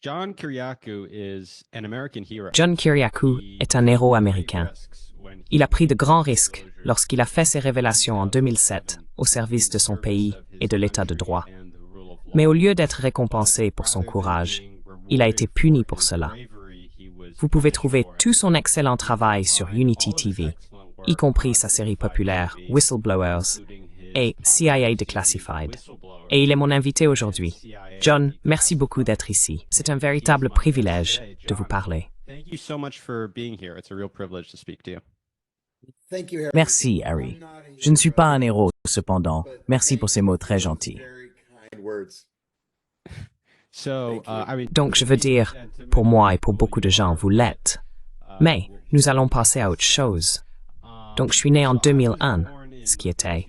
John Kiriakou est un héros américain. Il a pris de grands risques lorsqu'il a fait ses révélations en 2007 au service de son pays et de l'État de droit. Mais au lieu d'être récompensé pour son courage, il a été puni pour cela. Vous pouvez trouver tout son excellent travail sur Unity TV, y compris sa série populaire Whistleblowers et CIA Declassified. Et il est mon invité aujourd'hui. John, merci beaucoup d'être ici. C'est un véritable privilège de vous parler. Merci, Harry. Je ne suis pas un héros, cependant. Merci pour ces mots très gentils. Donc, je veux dire, pour moi et pour beaucoup de gens, vous l'êtes. Mais nous allons passer à autre chose. Donc, je suis né en 2001, ce qui était...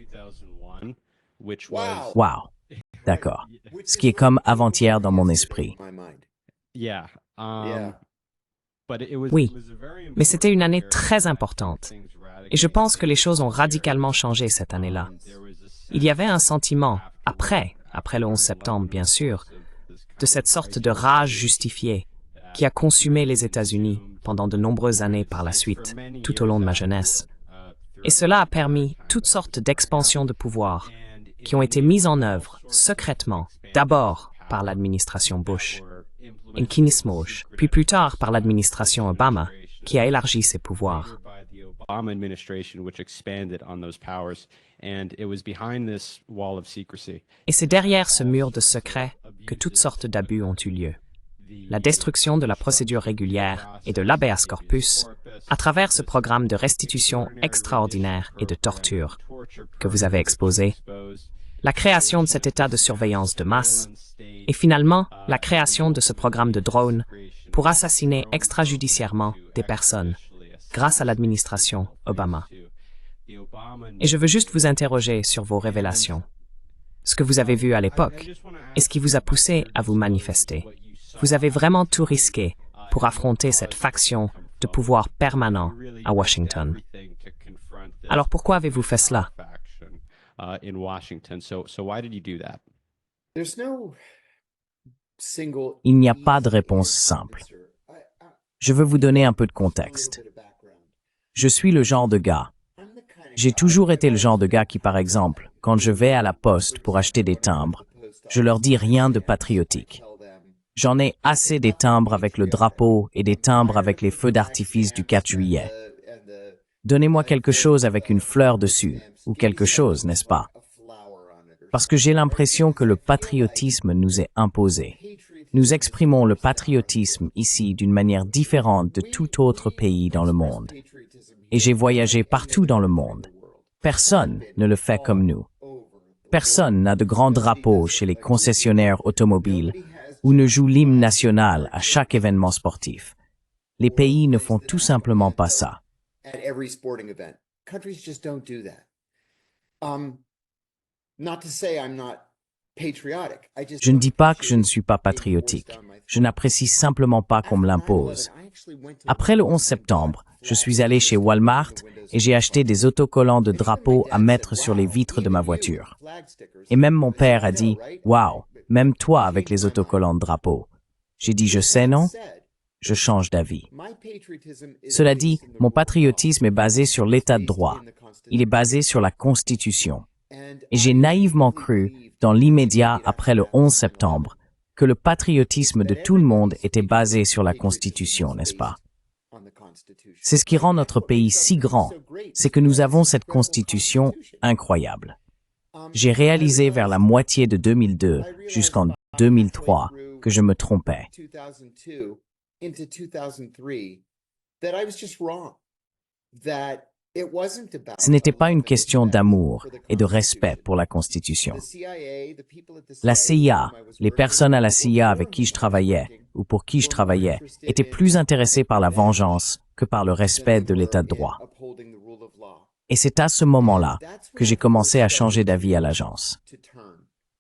Wow. D'accord. Ce qui est comme avant-hier dans mon esprit. Oui, mais c'était une année très importante. Et je pense que les choses ont radicalement changé cette année-là. Il y avait un sentiment, après le 11 septembre, bien sûr, de cette sorte de rage justifiée qui a consumé les États-Unis pendant de nombreuses années par la suite, tout au long de ma jeunesse. Et cela a permis toutes sortes d'expansions de pouvoir qui ont été mises en œuvre secrètement, d'abord par l'administration Bush, puis plus tard par l'administration Obama, qui a élargi ses pouvoirs. Et c'est derrière ce mur de secret que toutes sortes d'abus ont eu lieu. La destruction de la procédure régulière et de l'habeas corpus à travers ce programme de restitution extraordinaire et de torture que vous avez exposé, la création de cet état de surveillance de masse et finalement la création de ce programme de drones pour assassiner extrajudiciairement des personnes grâce à l'administration Obama. Et je veux juste vous interroger sur vos révélations, ce que vous avez vu à l'époque et ce qui vous a poussé à vous manifester. Vous avez vraiment tout risqué pour affronter cette faction de pouvoir permanent à Washington. Alors pourquoi avez-vous fait cela? Il n'y a pas de réponse simple. Je veux vous donner un peu de contexte. Je suis le genre de gars. J'ai toujours été le genre de gars qui, par exemple, quand je vais à la poste pour acheter des timbres, je leur dis rien de patriotique. J'en ai assez des timbres avec le drapeau et des timbres avec les feux d'artifice du 4 juillet. Donnez-moi quelque chose avec une fleur dessus, ou quelque chose, n'est-ce pas? Parce que j'ai l'impression que le patriotisme nous est imposé. Nous exprimons le patriotisme ici d'une manière différente de tout autre pays dans le monde. Et j'ai voyagé partout dans le monde. Personne ne le fait comme nous. Personne n'a de grands drapeaux chez les concessionnaires automobiles ou ne joue l'hymne national à chaque événement sportif. Les pays ne font tout simplement pas ça. Je ne dis pas que je ne suis pas patriotique. Je n'apprécie simplement pas qu'on me l'impose. Après le 11 septembre, je suis allé chez Walmart et j'ai acheté des autocollants de drapeaux à mettre sur les vitres de ma voiture. Et même mon père a dit « Wow, même toi avec les autocollants de drapeaux. » J'ai dit « Je sais, non ?» Je change d'avis. Cela dit, mon patriotisme est basé sur l'état de droit. Il est basé sur la Constitution. Et j'ai naïvement cru, dans l'immédiat après le 11 septembre, que le patriotisme de tout le monde était basé sur la Constitution, n'est-ce pas? C'est ce qui rend notre pays si grand, c'est que nous avons cette Constitution incroyable. J'ai réalisé vers la moitié de 2002 jusqu'en 2003 que je me trompais. Ce n'était pas une question d'amour et de respect pour la Constitution. La CIA, les personnes à la CIA avec qui je travaillais ou pour qui je travaillais, étaient plus intéressées par la vengeance que par le respect de l'état de droit. Et c'est à ce moment-là que j'ai commencé à changer d'avis à l'agence.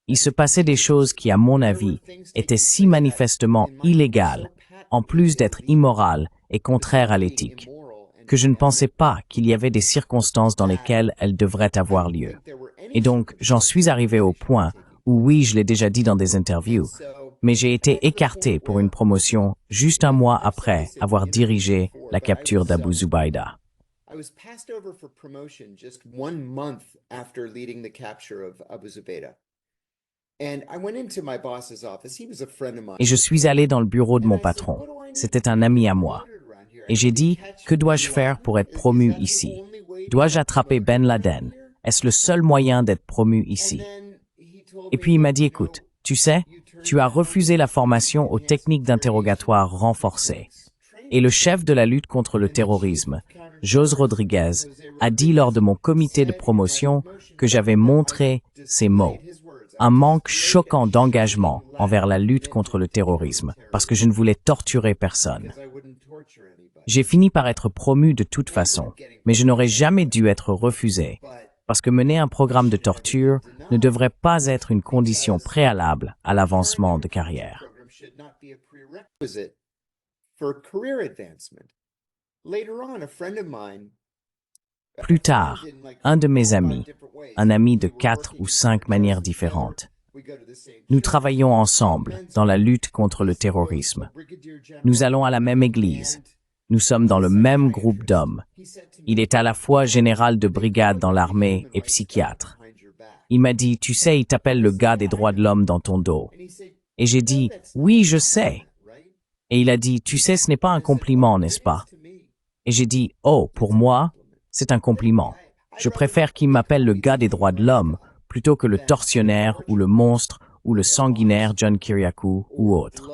Il se passait des choses qui, à mon avis, étaient si manifestement illégales, en plus d'être immorales et contraires à l'éthique, que je ne pensais pas qu'il y avait des circonstances dans lesquelles elles devraient avoir lieu. Et donc, j'en suis arrivé au point où, oui, je l'ai déjà dit dans des interviews, mais j'ai été écarté pour une promotion juste un mois après avoir dirigé la capture d'Abu Zubaydah. I was passed over for promotion just 1 month after leading the capture of Abu Zubaydah. And I went into my boss's office. He was a friend of mine. Et je suis allé dans le bureau de mon patron. C'était un ami à moi. Et j'ai dit, que dois-je faire pour être promu ici? Dois-je attraper Ben Laden? Est-ce le seul moyen d'être promu ici? Et puis il m'a dit, écoute, tu sais, tu as refusé la formation aux techniques d'interrogatoire renforcées. Et le chef de la lutte contre le terrorisme, Jose Rodriguez, a dit lors de mon comité de promotion que j'avais montré ces mots. Un manque choquant d'engagement envers la lutte contre le terrorisme, parce que je ne voulais torturer personne. J'ai fini par être promu de toute façon, mais je n'aurais jamais dû être refusé, parce que mener un programme de torture ne devrait pas être une condition préalable à l'avancement de carrière. Plus tard, un de mes amis, un ami de 4 ou 5 manières différentes, nous travaillons ensemble dans la lutte contre le terrorisme. Nous allons à la même église. Nous sommes dans le même groupe d'hommes. Il est à la fois général de brigade dans l'armée et psychiatre. Il m'a dit, tu sais, il t'appelle le gars des droits de l'homme dans ton dos. Et j'ai dit, oui, je sais. Et il a dit, tu sais, ce n'est pas un compliment, n'est-ce pas? Et j'ai dit, oh, pour moi, c'est un compliment. Je préfère qu'il m'appelle le gars des droits de l'homme plutôt que le tortionnaire ou le monstre ou le sanguinaire John Kiriakou ou autre.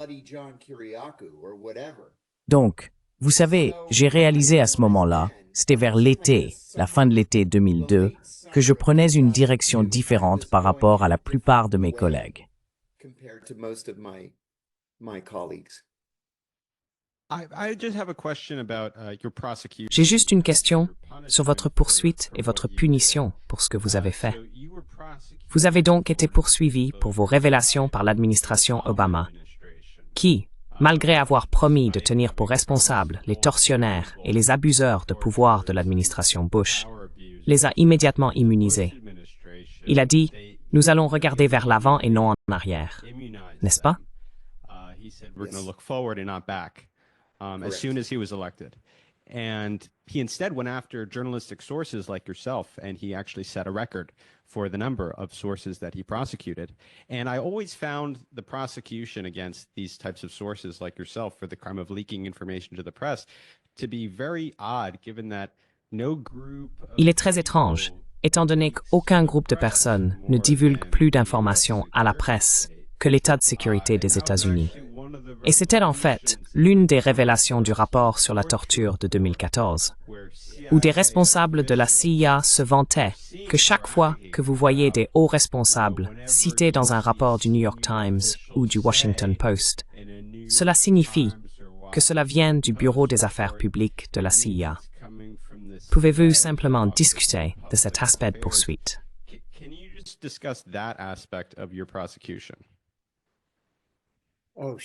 Donc, vous savez, j'ai réalisé à ce moment-là, c'était vers l'été, la fin de l'été 2002, que je prenais une direction différente par rapport à la plupart de mes collègues. J'ai juste une question sur votre poursuite et votre punition pour ce que vous avez fait. Vous avez donc été poursuivi pour vos révélations par l'administration Obama, qui, malgré avoir promis de tenir pour responsables les tortionnaires et les abuseurs de pouvoir de l'administration Bush, les a immédiatement immunisés. Il a dit, nous allons regarder vers l'avant et non en arrière. N'est-ce pas? As soon as he was elected. And he instead went after journalistic sources like yourself, and he actually set a record for the number of sources that he prosecuted. And I always found the prosecution against these types of sources like yourself for the crime of leaking information to the press to be very odd, given that no group... Il est très étrange, étant donné qu'aucun groupe de personnes ne divulgue plus d'informations à la presse que l'état de sécurité des États-Unis. Et c'était en fait l'une des révélations du rapport sur la torture de 2014, où des responsables de la CIA se vantaient que chaque fois que vous voyez des hauts responsables cités dans un rapport du New York Times ou du Washington Post, cela signifie que cela vient du Bureau des affaires publiques de la CIA. Pouvez-vous simplement discuter de cet aspect de poursuite? Oh,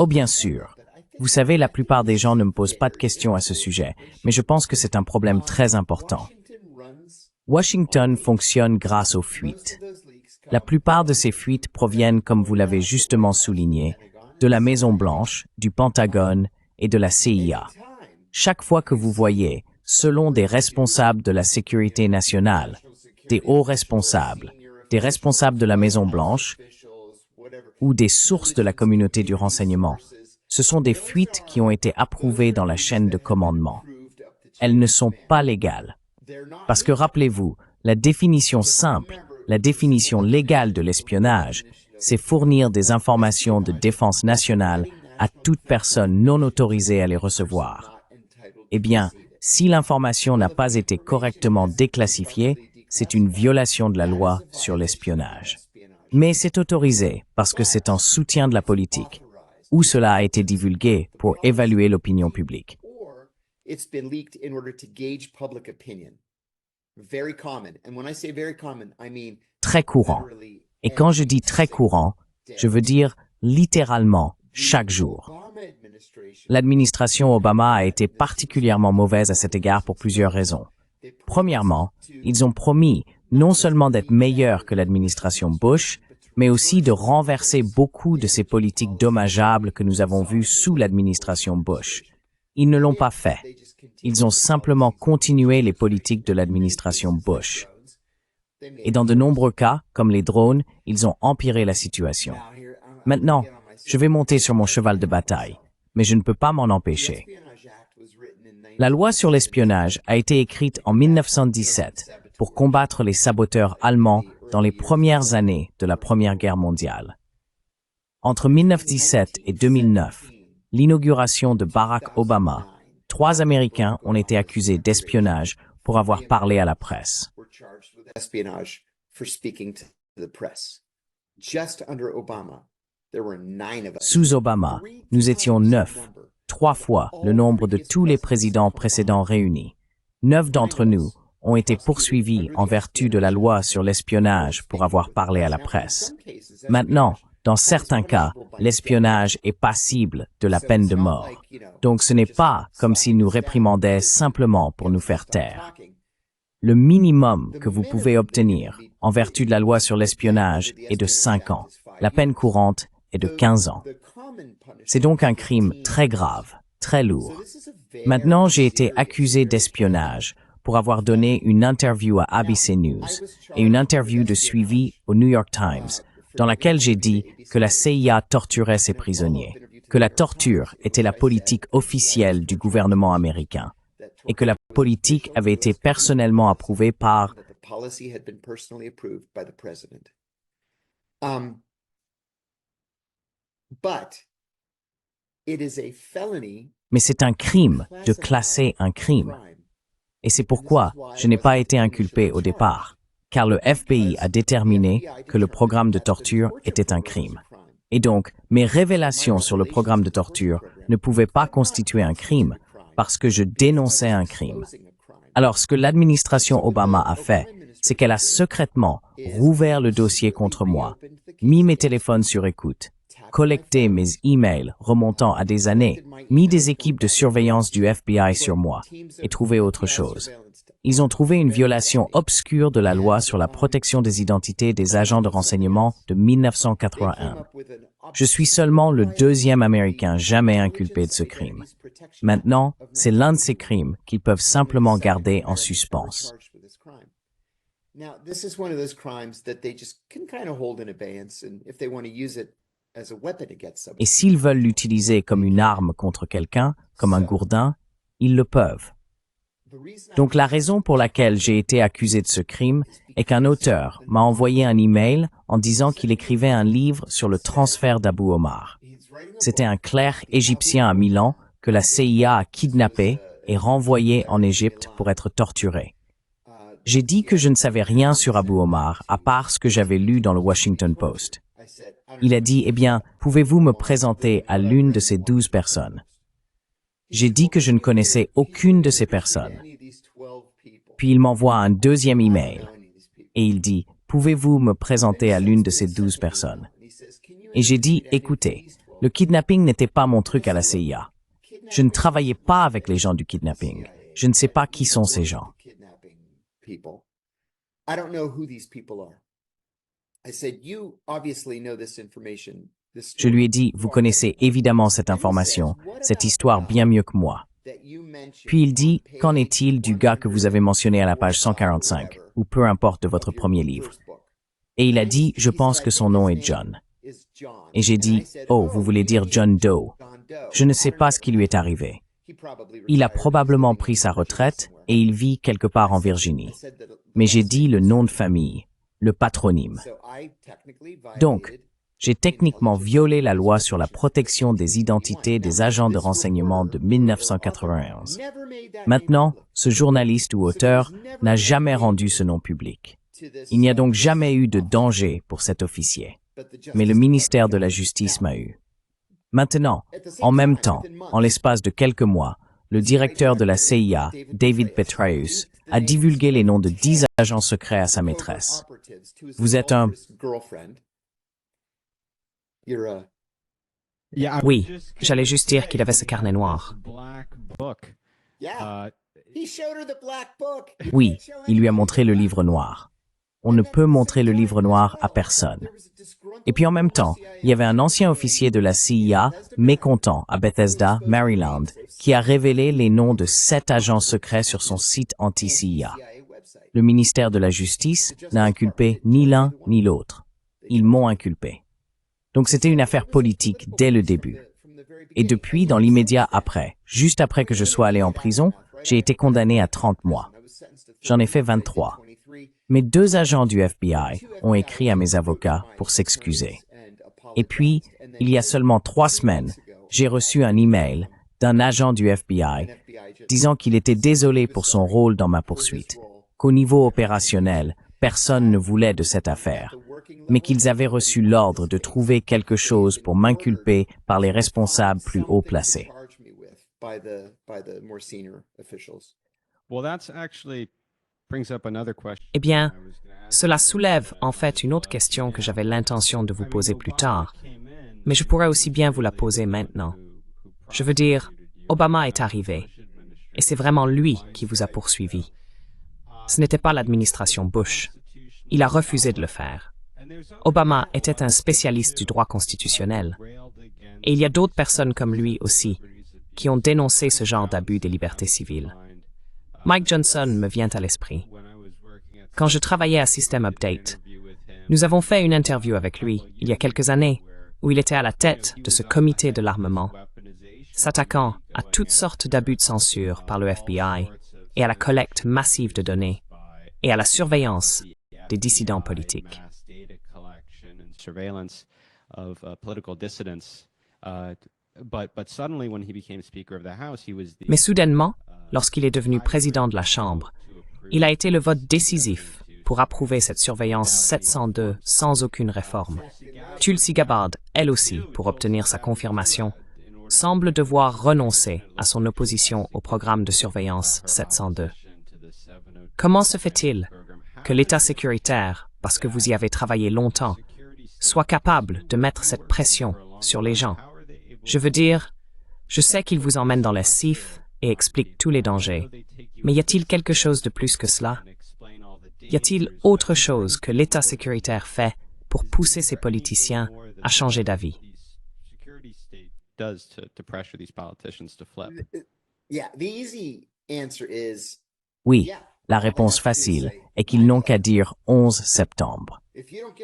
bien sûr. Vous savez, la plupart des gens ne me posent pas de questions à ce sujet, mais je pense que c'est un problème très important. Washington fonctionne grâce aux fuites. La plupart de ces fuites proviennent, comme vous l'avez justement souligné, de la Maison-Blanche, du Pentagone et de la CIA. Chaque fois que vous voyez, selon des responsables de la sécurité nationale, des hauts responsables, des responsables de la Maison-Blanche, ou des sources de la communauté du renseignement. Ce sont des fuites qui ont été approuvées dans la chaîne de commandement. Elles ne sont pas légales. Parce que rappelez-vous, la définition simple, la définition légale de l'espionnage, c'est fournir des informations de défense nationale à toute personne non autorisée à les recevoir. Eh bien, si l'information n'a pas été correctement déclassifiée, c'est une violation de la loi sur l'espionnage. Mais c'est autorisé parce que c'est en soutien de la politique, ou cela a été divulgué pour évaluer l'opinion publique. Très courant. Et quand je dis très courant, je veux dire littéralement chaque jour. L'administration Obama a été particulièrement mauvaise à cet égard pour plusieurs raisons. Premièrement, ils ont promis non seulement d'être meilleurs que l'administration Bush, mais aussi de renverser beaucoup de ces politiques dommageables que nous avons vues sous l'administration Bush. Ils ne l'ont pas fait. Ils ont simplement continué les politiques de l'administration Bush. Et dans de nombreux cas, comme les drones, ils ont empiré la situation. Maintenant, je vais monter sur mon cheval de bataille, mais je ne peux pas m'en empêcher. La loi sur l'espionnage a été écrite en 1917 pour combattre les saboteurs allemands dans les premières années de la Première Guerre mondiale. Entre 1917 et 2009, l'inauguration de Barack Obama, 3 Américains ont été accusés d'espionnage pour avoir parlé à la presse. Sous Obama, nous étions 9, 3 fois le nombre de tous les présidents précédents réunis. 9 d'entre nous ont été poursuivis en vertu de la loi sur l'espionnage pour avoir parlé à la presse. Maintenant, dans certains cas, l'espionnage est passible de la peine de mort. Donc ce n'est pas comme s'ils nous réprimandaient simplement pour nous faire taire. Le minimum que vous pouvez obtenir en vertu de la loi sur l'espionnage est de 5 ans. La peine courante est de 15 ans. C'est donc un crime très grave, très lourd. Maintenant, j'ai été accusé d'espionnage pour avoir donné une interview à ABC News et une interview de suivi au New York Times, dans laquelle j'ai dit que la CIA torturait ses prisonniers, que la torture était la politique officielle du gouvernement américain, et que la politique avait été personnellement approuvée par Mais c'est un crime de classer un crime. Et c'est pourquoi je n'ai pas été inculpé au départ, car le FBI a déterminé que le programme de torture était un crime. Et donc, mes révélations sur le programme de torture ne pouvaient pas constituer un crime, parce que je dénonçais un crime. Alors, ce que l'administration Obama a fait, c'est qu'elle a secrètement rouvert le dossier contre moi, mis mes téléphones sur écoute, collecté mes emails remontant à des années, mis des équipes de surveillance du FBI sur moi et trouvé autre chose. Ils ont trouvé une violation obscure de la loi sur la protection des identités des agents de renseignement de 1981. Je suis seulement le 2e Américain jamais inculpé de ce crime. Maintenant, c'est l'un de ces crimes qu'ils peuvent simplement garder en suspens. Et s'ils veulent l'utiliser comme une arme contre quelqu'un, comme un gourdin, ils le peuvent. Donc la raison pour laquelle j'ai été accusé de ce crime est qu'un auteur m'a envoyé un email en disant qu'il écrivait un livre sur le transfert d'Abu Omar. C'était un clerc égyptien à Milan que la CIA a kidnappé et renvoyé en Égypte pour être torturé. J'ai dit que je ne savais rien sur Abu Omar à part ce que j'avais lu dans le Washington Post. Il a dit, eh bien, pouvez-vous me présenter à l'une de ces 12 personnes? J'ai dit que je ne connaissais aucune de ces personnes. Puis il m'envoie un deuxième email et il dit, pouvez-vous me présenter à l'une de ces 12 personnes? Et j'ai dit, écoutez, le kidnapping n'était pas mon truc à la CIA. Je ne travaillais pas avec les gens du kidnapping. Je ne sais pas qui sont ces gens. Je lui ai dit, vous connaissez évidemment cette information, cette histoire bien mieux que moi. Puis il dit, qu'en est-il du gars que vous avez mentionné à la page 145, ou peu importe de votre premier livre? Et il a dit, je pense que son nom est John. Et j'ai dit, oh, vous voulez dire John Doe. Je ne sais pas ce qui lui est arrivé. Il a probablement pris sa retraite et il vit quelque part en Virginie. Mais j'ai dit le nom de famille, le patronyme. Donc, j'ai techniquement violé la loi sur la protection des identités des agents de renseignement de 1991. Maintenant, ce journaliste ou auteur n'a jamais rendu ce nom public. Il n'y a donc jamais eu de danger pour cet officier. Mais le ministère de la Justice m'a eu. Maintenant, en même temps, en l'espace de quelques mois, le directeur de la CIA, David Petraeus, a divulgué les noms de 10 agents secrets à sa maîtresse. Vous êtes un... Oui, j'allais juste dire qu'il avait ce carnet noir. Oui, il lui a montré le livre noir. on ne peut montrer le livre noir à personne. Et puis en même temps, il y avait un ancien officier de la CIA, mécontent, à Bethesda, Maryland, qui a révélé les noms de 7 agents secrets sur son site anti-CIA. Le ministère de la Justice n'a inculpé ni l'un ni l'autre. Ils m'ont inculpé. Donc c'était une affaire politique dès le début. Et depuis, dans l'immédiat après, juste après que je sois allé en prison, j'ai été condamné à 30 mois. J'en ai fait 23. Mes 2 agents du FBI ont écrit à mes avocats pour s'excuser. Et puis, il y a seulement 3 semaines, j'ai reçu un email d'un agent du FBI disant qu'il était désolé pour son rôle dans ma poursuite, qu'au niveau opérationnel, personne ne voulait de cette affaire, mais qu'ils avaient reçu l'ordre de trouver quelque chose pour m'inculper par les responsables plus haut placés. Eh bien, cela soulève en fait une autre question que j'avais l'intention de vous poser plus tard, mais je pourrais aussi bien vous la poser maintenant. Je veux dire, Obama est arrivé, et c'est vraiment lui qui vous a poursuivi. Ce n'était pas l'administration Bush. Il a refusé de le faire. Obama était un spécialiste du droit constitutionnel. Et il y a d'autres personnes comme lui aussi qui ont dénoncé ce genre d'abus des libertés civiles. Mike Johnson me vient à l'esprit. Quand je travaillais à System Update, nous avons fait une interview avec lui il y a quelques années où il était à la tête de ce comité de l'armement, s'attaquant à toutes sortes d'abus de censure par le FBI et à la collecte massive de données et à la surveillance des dissidents politiques. Mais soudainement, lorsqu'il est devenu président de la Chambre, il a été le vote décisif pour approuver cette surveillance 702 sans aucune réforme. Tulsi Gabbard, elle aussi, pour obtenir sa confirmation, semble devoir renoncer à son opposition au programme de surveillance 702. Comment se fait-il que l'État sécuritaire, parce que vous y avez travaillé longtemps, soit capable de mettre cette pression sur les gens? Je veux dire, je sais qu'il vous emmène dans les CIF et explique tous les dangers, mais y a-t-il quelque chose de plus que cela? Y a-t-il autre chose que l'État sécuritaire fait pour pousser ces politiciens à changer d'avis? Oui, la réponse facile est qu'ils n'ont qu'à dire 11 septembre.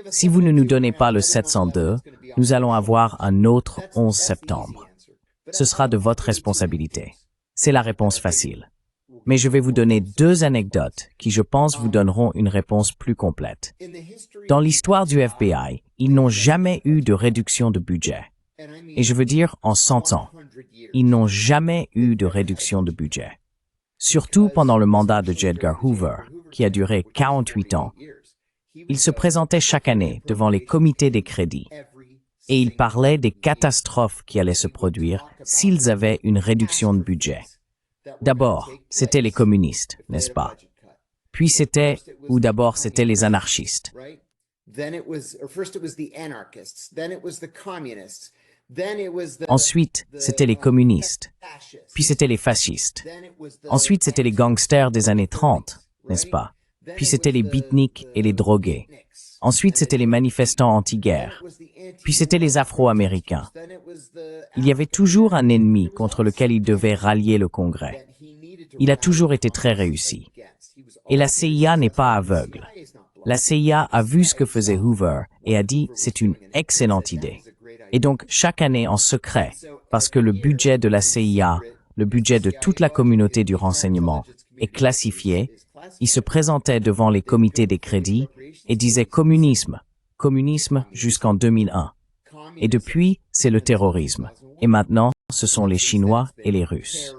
Si vous ne nous donnez pas le 702, nous allons avoir un autre 11 septembre. Ce sera de votre responsabilité. C'est la réponse facile. Mais je vais vous donner 2 anecdotes qui, je pense, vous donneront une réponse plus complète. Dans l'histoire du FBI, ils n'ont jamais eu de réduction de budget. Et je veux dire en 100 ans, ils n'ont jamais eu de réduction de budget. Surtout pendant le mandat de J. Edgar Hoover, qui a duré 48 ans. Il se présentait chaque année devant les comités des crédits et il parlait des catastrophes qui allaient se produire s'ils avaient une réduction de budget. D'abord, c'était les communistes, n'est-ce pas? Puis c'était les anarchistes. Ensuite, c'était les communistes. Puis c'était les fascistes. Ensuite, c'était les gangsters des années 30, n'est-ce pas? Puis c'était les beatniks et les drogués. Ensuite, c'était les manifestants anti-guerre. Puis c'était les Afro-Américains. Il y avait toujours un ennemi contre lequel il devait rallier le Congrès. Il a toujours été très réussi. Et la CIA n'est pas aveugle. La CIA a vu ce que faisait Hoover et a dit « c'est une excellente idée ». Et donc, chaque année en secret, parce que le budget de la CIA, le budget de toute la communauté du renseignement, est classifié, il se présentait devant les comités des crédits et disait « communisme, communisme jusqu'en 2001 ». Et depuis, c'est le terrorisme. Et maintenant, ce sont les Chinois et les Russes.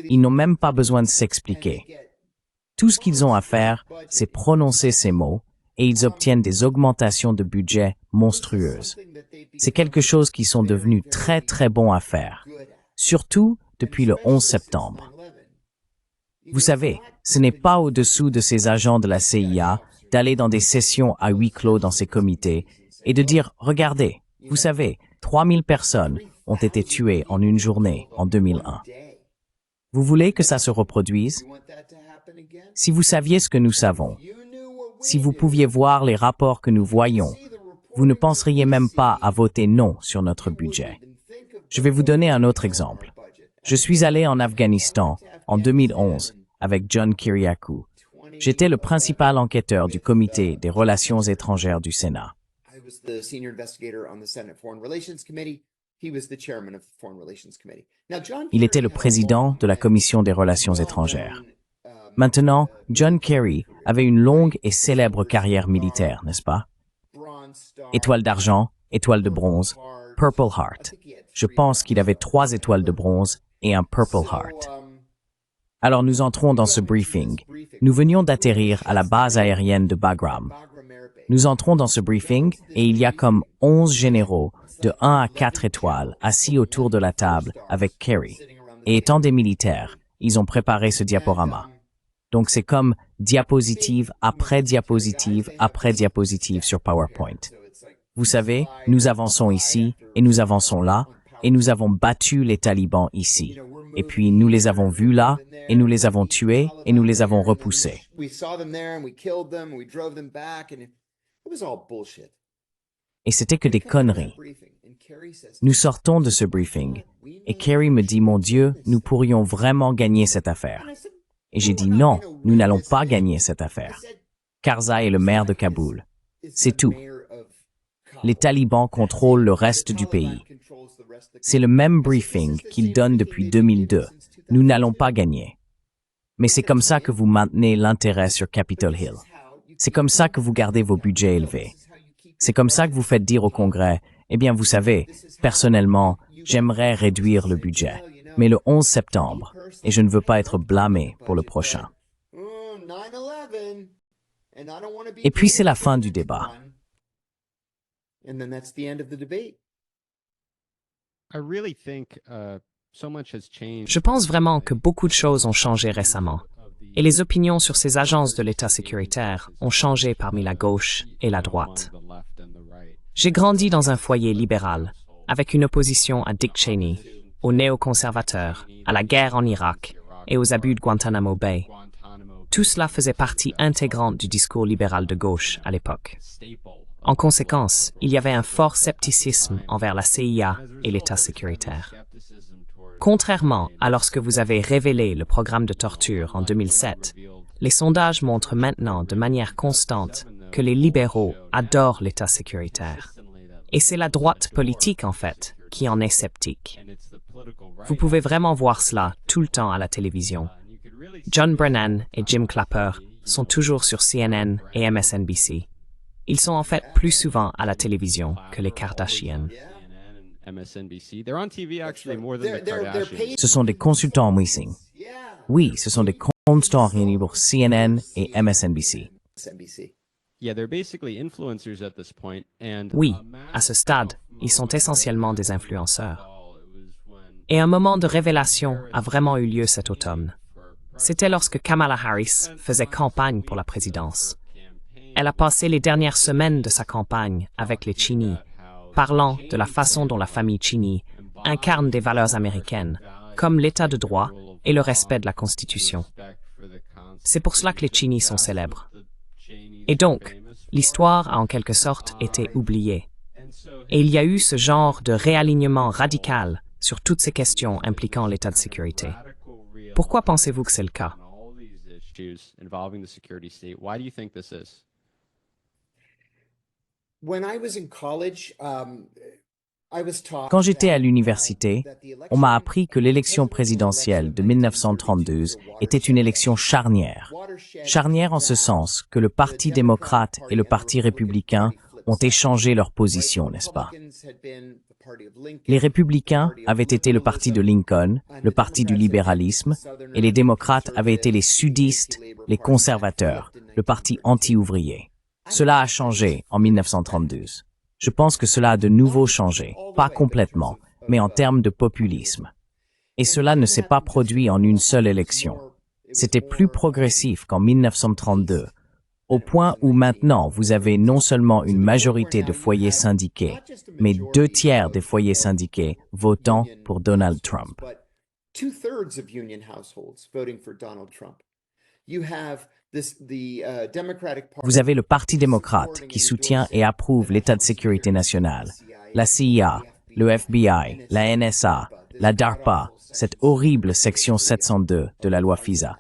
Ils n'ont même pas besoin de s'expliquer. Tout ce qu'ils ont à faire, c'est prononcer ces mots et ils obtiennent des augmentations de budget monstrueuses. C'est quelque chose qu'ils sont devenus très très bons à faire, surtout depuis le 11 septembre. Vous savez, ce n'est pas au-dessous de ces agents de la CIA d'aller dans des sessions à huis clos dans ces comités et de dire « Regardez, vous savez, 3000 personnes ont été tuées en une journée en 2001. Vous voulez que ça se reproduise? You want that to happen again? Si vous saviez ce que nous savons, You knew what we si vous knew. pouviez voir les rapports que nous voyons, See the reporting vous ne penseriez même pas à voter non sur notre budget. Je vais vous donner un autre exemple. Je suis allé en Afghanistan en 2011 avec John Kiriakou. J'étais le principal enquêteur du Comité des Relations étrangères du Sénat. I was the senior investigator on the Senate Foreign Relations Committee. He was the chairman of the Foreign Relations Committee. Now, John Il était le Kerry had a président de la Commission des Relations well-known, étrangères. Maintenant, John Kerry avait une longue et célèbre carrière militaire, n'est-ce pas? Bronze Star, Étoile d'argent, étoile de bronze, Purple Heart. Je pense qu'il avait 3 étoiles de bronze et un Purple Heart. Alors nous entrons dans ce briefing. Nous venions d'atterrir à la base aérienne de Bagram. Nous entrons dans ce briefing et il y a comme 11 généraux de 1 à 4 étoiles assis autour de la table avec Kerry. Et étant des militaires, ils ont préparé ce diaporama. Donc c'est comme diapositive après diapositive après diapositive sur PowerPoint. Vous savez, nous avançons ici et nous avançons là et nous avons battu les talibans ici. Et puis nous les avons vus là et nous les avons tués et nous les avons repoussés. We saw them there and we killed them and we drove them back and it was all bullshit. Et c'était que des conneries. Nous sortons de ce briefing et Kerry me dit « Mon Dieu, nous pourrions vraiment gagner cette affaire. » Et j'ai dit « Non, nous n'allons pas gagner cette affaire. Karzai est le maire de Kaboul. C'est tout. Les talibans contrôlent le reste du pays. C'est le même briefing qu'ils donnent depuis 2002. Nous n'allons pas gagner. Mais c'est comme ça que vous maintenez l'intérêt sur Capitol Hill. C'est comme ça que vous gardez vos budgets élevés. C'est comme ça que vous faites dire au Congrès, eh bien, vous savez, personnellement, j'aimerais réduire le budget, mais le 11 septembre, et je ne veux pas être blâmé pour le prochain. Et puis c'est la fin du débat. And then that's the end of the debate. I really think so much has changed. Je pense vraiment que beaucoup de choses ont changé récemment, et les opinions sur ces agences de l'État sécuritaire ont changé parmi la gauche et la droite. J'ai grandi dans un foyer libéral, avec une opposition à Dick Cheney, aux néoconservateurs, à la guerre en Irak et aux abus de Guantanamo Bay. Tout cela faisait partie intégrante du discours libéral de gauche à l'époque. En conséquence, il y avait un fort scepticisme envers la CIA et l'État sécuritaire. Contrairement à lorsque vous avez révélé le programme de torture en 2007, les sondages montrent maintenant de manière constante que les libéraux adorent l'État sécuritaire. Et c'est la droite politique, en fait, qui en est sceptique. Vous pouvez vraiment voir cela tout le temps à la télévision. John Brennan et Jim Clapper sont toujours sur CNN et MSNBC. Ils sont en fait plus souvent à la télévision que les Kardashians. Ce sont des consultants Missing. Oui, ce sont des consultants réunis pour CNN et MSNBC. Oui, à ce stade, ils sont essentiellement des influenceurs. Et un moment de révélation a vraiment eu lieu cet automne. C'était lorsque Kamala Harris faisait campagne pour la présidence. Elle a passé les dernières semaines de sa campagne avec les Cheney, parlant de la façon dont la famille Cheney incarne des valeurs américaines, comme l'état de droit et le respect de la Constitution. C'est pour cela que les Cheney sont célèbres. Et donc, l'histoire a en quelque sorte été oubliée. Et il y a eu ce genre de réalignement radical sur toutes ces questions impliquant l'état de sécurité. Pourquoi pensez-vous que c'est le cas? Quand j'étais à l'université, on m'a appris que l'élection présidentielle de 1932 était une élection charnière. Charnière en ce sens que le Parti démocrate et le Parti républicain ont échangé leurs positions, n'est-ce pas? Les républicains avaient été le parti de Lincoln, le parti du libéralisme, et les démocrates avaient été les sudistes, les conservateurs, le parti anti-ouvrier. Cela a changé en 1932. Je pense que cela a de nouveau changé, pas complètement, mais en termes de populisme. Et cela ne s'est pas produit en une seule élection. C'était plus progressif qu'en 1932, au point où maintenant vous avez non seulement une majorité de foyers syndiqués, mais 2 tiers des foyers syndiqués votant pour Donald Trump. 2/3 of union households voting for Donald Trump. You have the Democratic Party. Vous avez le Parti démocrate qui soutient et approuve l'État de sécurité nationale, la CIA, le FBI, la NSA, la DARPA, cette horrible section 702 de la loi FISA.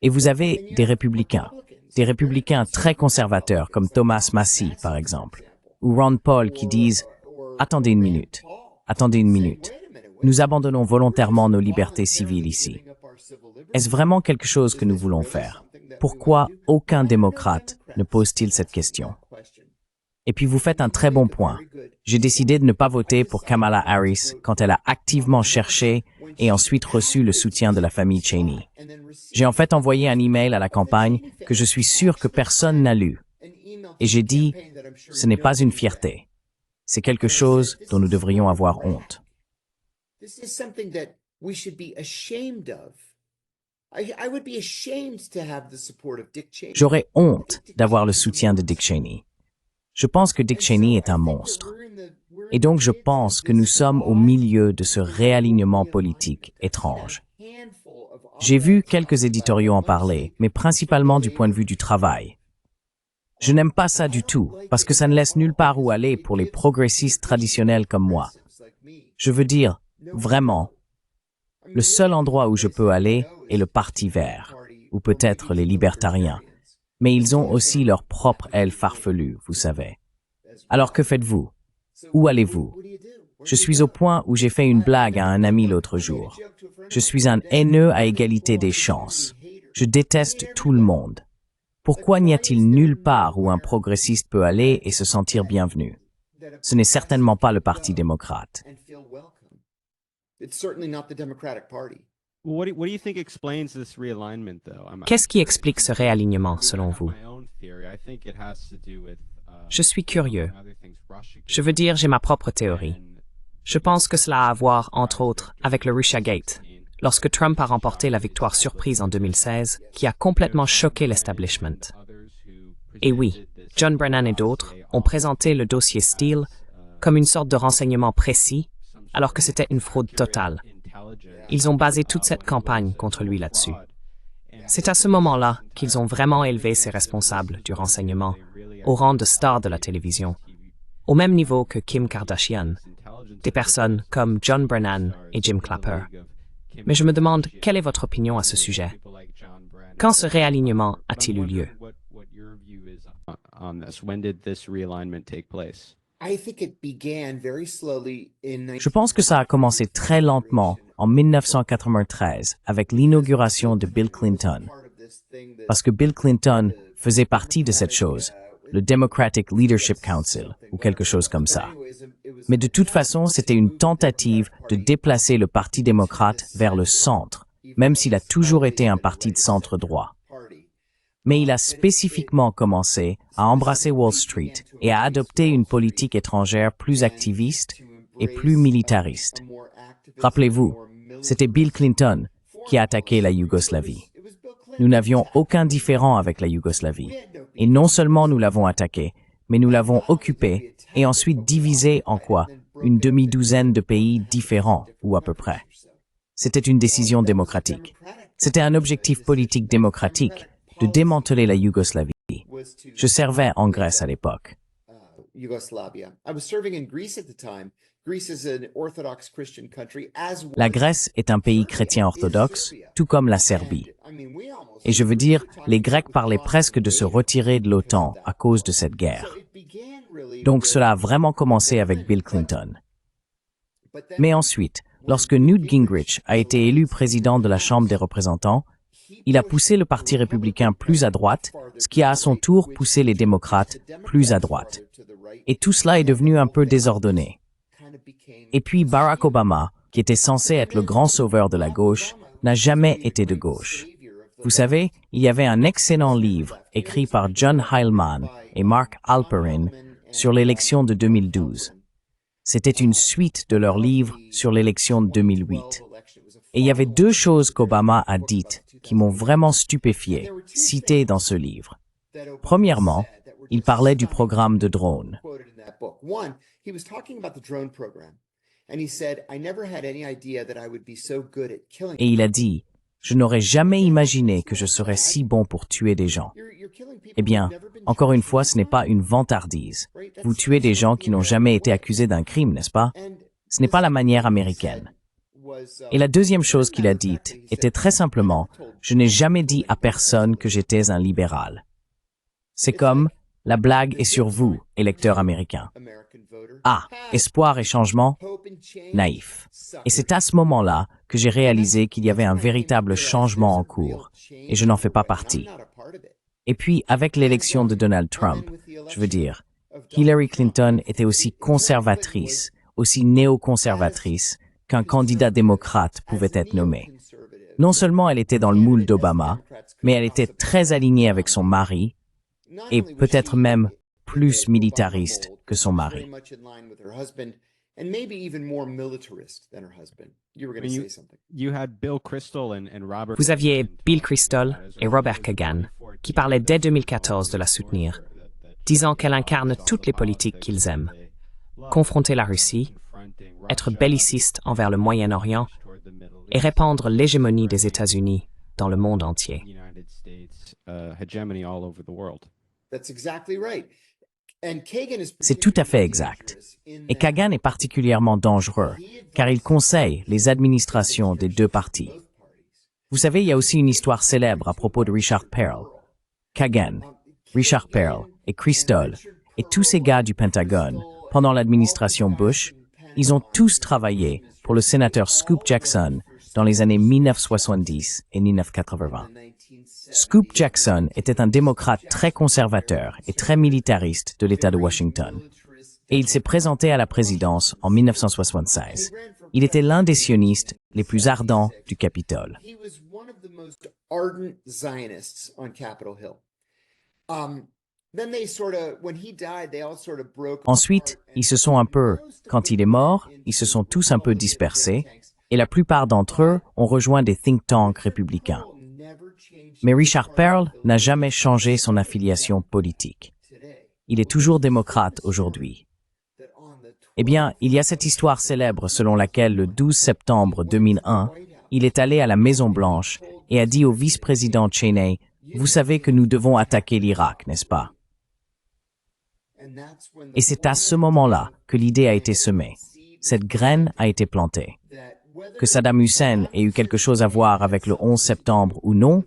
Et vous avez des républicains très conservateurs comme Thomas Massie, par exemple, ou Ron Paul qui disent « Attendez une minute, nous abandonnons volontairement nos libertés civiles ici. Est-ce vraiment quelque chose que nous voulons faire? Pourquoi aucun démocrate ne pose-t-il cette question? Et puis vous faites un très bon point. J'ai décidé de ne pas voter pour Kamala Harris quand elle a activement cherché et ensuite reçu le soutien de la famille Cheney. J'ai en fait envoyé un email à la campagne que je suis sûr que personne n'a lu. Et j'ai dit, ce n'est pas une fierté. C'est quelque chose dont nous devrions avoir honte. J'aurais honte d'avoir le soutien de Dick Cheney. Je pense que Dick Cheney est un monstre. Et donc je pense que nous sommes au milieu de ce réalignement politique étrange. J'ai vu quelques éditoriaux en parler, mais principalement du point de vue du travail. Je n'aime pas ça du tout, parce que ça ne laisse nulle part où aller pour les progressistes traditionnels comme moi. Je veux dire, vraiment, le seul endroit où je peux aller est le Parti vert, ou peut-être les libertariens. Mais ils ont aussi leur propre aile farfelue, vous savez. Alors que faites-vous? Où allez-vous? Je suis au point où j'ai fait une blague à un ami l'autre jour. Je suis un haineux à égalité des chances. Je déteste tout le monde. Pourquoi n'y a-t-il nulle part où un progressiste peut aller et se sentir bienvenu? Ce n'est certainement pas le Parti démocrate. Qu'est-ce qui explique ce réalignement, selon vous? Je suis curieux. Je veux dire, j'ai ma propre théorie. Je pense que cela a à voir, entre autres, avec le Russiagate, lorsque Trump a remporté la victoire surprise en 2016, qui a complètement choqué l'establishment. Et oui, John Brennan et d'autres ont présenté le dossier Steele comme une sorte de renseignement précis, alors que c'était une fraude totale. Ils ont basé toute cette campagne contre lui là-dessus. C'est à ce moment-là qu'ils ont vraiment élevé ces responsables du renseignement au rang de stars de la télévision, au même niveau que Kim Kardashian, des personnes comme John Brennan et Jim Clapper. Mais je me demande, quelle est votre opinion à ce sujet? Quand ce réalignement a-t-il eu lieu? Je pense que ça a commencé très lentement en 1993 avec l'inauguration de Bill Clinton. Parce que Bill Clinton faisait partie de cette chose, le Democratic Leadership Council, ou quelque chose comme ça. Mais de toute façon, c'était une tentative de déplacer le Parti démocrate vers le centre, même s'il a toujours été un parti de centre-droit. Mais il a spécifiquement commencé à embrasser Wall Street et à adopter une politique étrangère plus activiste et plus militariste. Rappelez-vous, c'était Bill Clinton qui a attaqué la Yougoslavie. Nous n'avions aucun différend avec la Yougoslavie. Et non seulement nous l'avons attaqué, mais nous l'avons occupé et ensuite divisé en quoi? Une demi-douzaine de pays différents, ou à peu près. C'était une décision démocratique. C'était un objectif politique démocratique de démanteler la Yougoslavie. Je servais en Grèce à l'époque. La Grèce est un pays chrétien orthodoxe, tout comme la Serbie. Et je veux dire, les Grecs parlaient presque de se retirer de l'OTAN à cause de cette guerre. Donc cela a vraiment commencé avec Bill Clinton. Mais ensuite, lorsque Newt Gingrich a été élu président de la Chambre des représentants, il a poussé le Parti républicain plus à droite, ce qui a à son tour poussé les démocrates plus à droite. Et tout cela est devenu un peu désordonné. Et puis Barack Obama, qui était censé être le grand sauveur de la gauche, n'a jamais été de gauche. Vous savez, il y avait un excellent livre écrit par John Heilman et Mark Alperin sur l'élection de 2012. C'était une suite de leur livre sur l'élection de 2008. Et il y avait deux choses qu'Obama a dites qui m'ont vraiment stupéfié, citées dans ce livre. Premièrement, il parlait du programme de drones. And he said, I never had any idea that I would be so good at killing Et il a dit, je n'aurais jamais imaginé que je serais si bon pour tuer des gens. Eh bien, encore une fois, ce n'est pas une vantardise. Vous tuez des gens qui n'ont jamais été accusés d'un crime, n'est-ce pas? Ce n'est pas la manière américaine. Et la deuxième chose qu'il a dite était très simplement, je n'ai jamais dit à personne que j'étais un libéral. C'est comme, la blague est sur vous, électeurs américains. Ah, espoir et changement? Naïf. Et c'est à ce moment-là que j'ai réalisé qu'il y avait un véritable changement en cours, et je n'en fais pas partie. Et puis, avec l'élection de Donald Trump, je veux dire, Hillary Clinton était aussi conservatrice, aussi néoconservatrice qu'un candidat démocrate pouvait être nommé. Non seulement elle était dans le moule d'Obama, mais elle était très alignée avec son mari, et peut-être même plus militariste que son mari. Vous aviez Bill Kristol et Robert Kagan, qui parlaient dès 2014 de la soutenir, disant qu'elle incarne toutes les politiques qu'ils aiment. Confronter la Russie, être belliciste envers le Moyen-Orient et répandre l'hégémonie des États-Unis dans le monde entier. C'est tout à fait exact. Et Kagan est particulièrement dangereux, car il conseille les administrations des deux partis. Vous savez, il y a aussi une histoire célèbre à propos de Richard Perle. Kagan, Richard Perle et Kristol, et tous ces gars du Pentagone, pendant l'administration Bush, ils ont tous travaillé pour le sénateur Scoop Jackson dans les années 1970 et 1980. Scoop Jackson était un démocrate très conservateur et très militariste de l'État de Washington. Et il s'est présenté à la présidence en 1976. Il était l'un des sionistes les plus ardents du Capitole. Ensuite, ils se sont quand il est mort, ils se sont tous un peu dispersés, et la plupart d'entre eux ont rejoint des think tanks républicains. Mais Richard Perle n'a jamais changé son affiliation politique. Il est toujours démocrate aujourd'hui. Eh bien, il y a cette histoire célèbre selon laquelle le 12 septembre 2001, il est allé à la Maison-Blanche et a dit au vice-président Cheney, « Vous savez que nous devons attaquer l'Irak, n'est-ce pas? » Et c'est à ce moment-là que l'idée a été semée. Cette graine a été plantée. Que Saddam Hussein ait eu quelque chose à voir avec le 11 septembre ou non,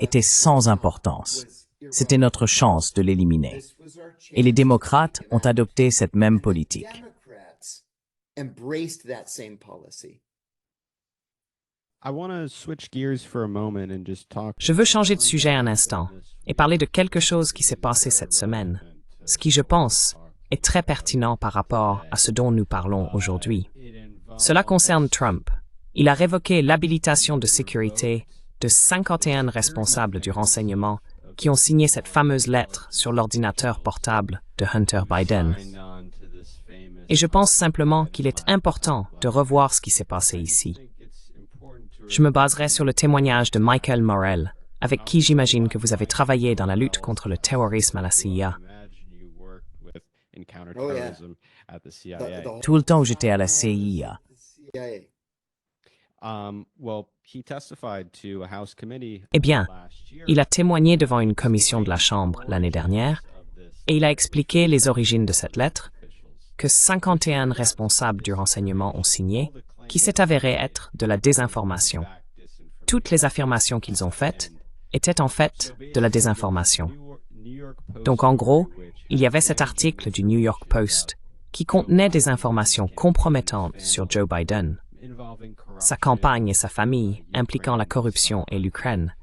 était sans importance. C'était notre chance de l'éliminer. Et les démocrates ont adopté cette même politique. Je veux changer de sujet un instant et parler de quelque chose qui s'est passé cette semaine, ce qui, je pense, est très pertinent par rapport à ce dont nous parlons aujourd'hui. Cela concerne Trump. Il a révoqué l'habilitation de sécurité de 51 responsables du renseignement qui ont signé cette fameuse lettre sur l'ordinateur portable de Hunter Biden. Et je pense simplement qu'il est important de revoir ce qui s'est passé ici. Je me baserai sur le témoignage de Michael Morell, avec qui j'imagine que vous avez travaillé dans la lutte contre le terrorisme à la CIA. Tout le temps où j'étais à la CIA. Eh bien, il a témoigné devant une commission de la Chambre l'année dernière et il a expliqué les origines de cette lettre que 51 responsables du renseignement ont signé, qui s'est avéré être de la désinformation. Toutes les affirmations qu'ils ont faites étaient en fait de la désinformation. Donc en gros, il y avait cet article du New York Post qui contenait des informations compromettantes sur Joe Biden, sa campagne et sa famille impliquant la corruption et l'Ukraine,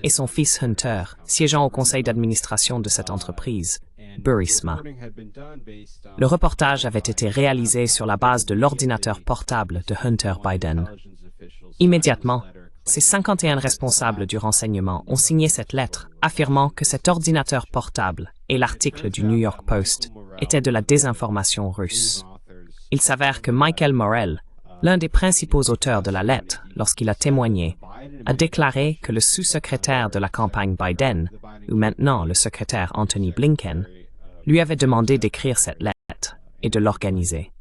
et son fils Hunter, siégeant au conseil d'administration de cette entreprise, Burisma. Le reportage avait été réalisé sur la base de l'ordinateur portable de Hunter Biden. Immédiatement, ces 51 responsables du renseignement ont signé cette lettre affirmant que cet ordinateur portable et l'article du New York Post étaient de la désinformation russe. Il s'avère que Michael Morell, l'un des principaux auteurs de la lettre lorsqu'il a témoigné, a déclaré que le sous-secrétaire de la campagne Biden, ou maintenant le secrétaire Anthony Blinken, lui avait demandé d'écrire cette lettre et de l'organiser.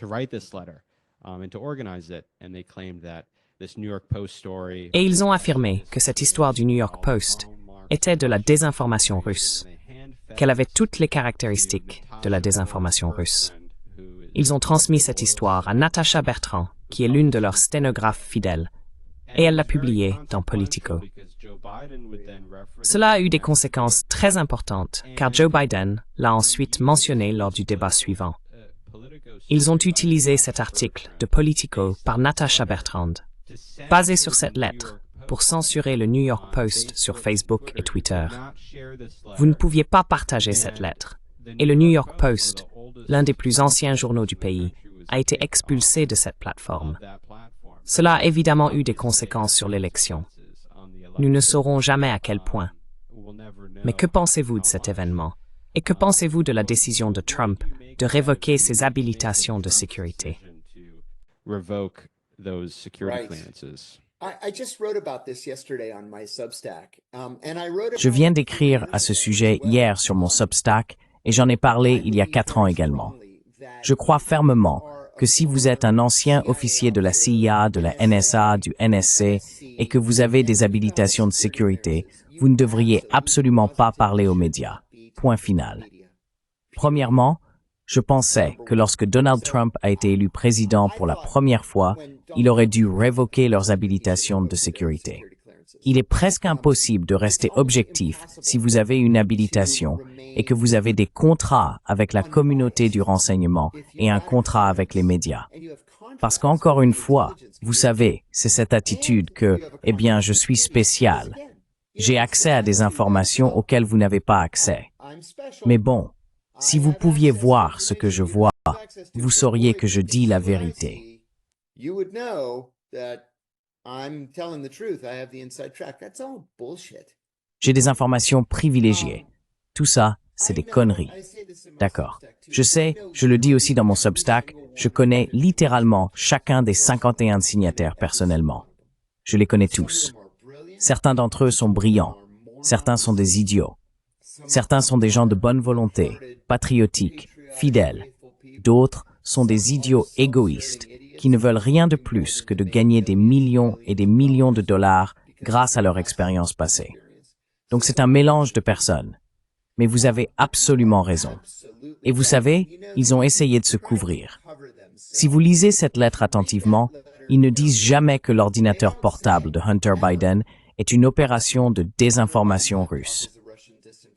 to write this letter and to organize it. And they claimed that this New York Post story. Et ils ont affirmé que cette histoire du New York Post était de la désinformation russe, qu'elle avait toutes les caractéristiques de la désinformation russe. Ils ont transmis cette histoire à Natasha Bertrand, qui est l'une de leurs sténographes fidèles, et elle l'a publiée dans Politico. Cela a eu des conséquences très importantes, car Joe Biden l'a ensuite mentionné lors du débat suivant. Ils ont utilisé cet article de Politico par Natasha Bertrand, basé sur cette lettre, pour censurer le New York Post sur Facebook et Twitter. Vous ne pouviez pas partager cette lettre, et le New York Post, l'un des plus anciens journaux du pays, a été expulsé de cette plateforme. Cela a évidemment eu des conséquences sur l'élection. Nous ne saurons jamais à quel point. Mais que pensez-vous de cet événement? Et que pensez-vous de la décision de Trump de révoquer ses habilitations de sécurité? Revoke those security Right. clearances. I just wrote about this yesterday on my Substack. And I wrote Je viens d'écrire à ce sujet hier sur mon Substack et j'en ai parlé il y a 4 ans également. Je crois fermement que si vous êtes un ancien officier de la CIA, de la NSA, du NSC et que vous avez des habilitations de sécurité, vous ne devriez absolument pas parler aux médias. Point final. Premièrement, je pensais que lorsque Donald Trump a été élu président pour la première fois, il aurait dû révoquer leurs habilitations de sécurité. Il est presque impossible de rester objectif si vous avez une habilitation et que vous avez des contrats avec la communauté du renseignement et un contrat avec les médias. Parce qu'encore une fois, vous savez, c'est cette attitude que, eh bien, je suis spécial. J'ai accès à des informations auxquelles vous n'avez pas accès. Mais bon, si vous pouviez voir ce que je vois, vous sauriez que je dis la vérité. You would know that I'm telling the truth. I have the inside track. That's all bullshit. J'ai des informations privilégiées. Tout ça, c'est des conneries. D'accord. Je sais, je le dis aussi dans mon Substack, je connais littéralement chacun des 51 signataires personnellement. Je les connais tous. Certains d'entre eux sont brillants. Certains sont des idiots. Certains sont des gens de bonne volonté, patriotiques, fidèles. D'autres sont des idiots égoïstes qui ne veulent rien de plus que de gagner des millions et des millions de dollars grâce à leur expérience passée. Donc c'est un mélange de personnes. Mais vous avez absolument raison. Et vous savez, ils ont essayé de se couvrir. Si vous lisez cette lettre attentivement, ils ne disent jamais que l'ordinateur portable de Hunter Biden est une opération de désinformation russe.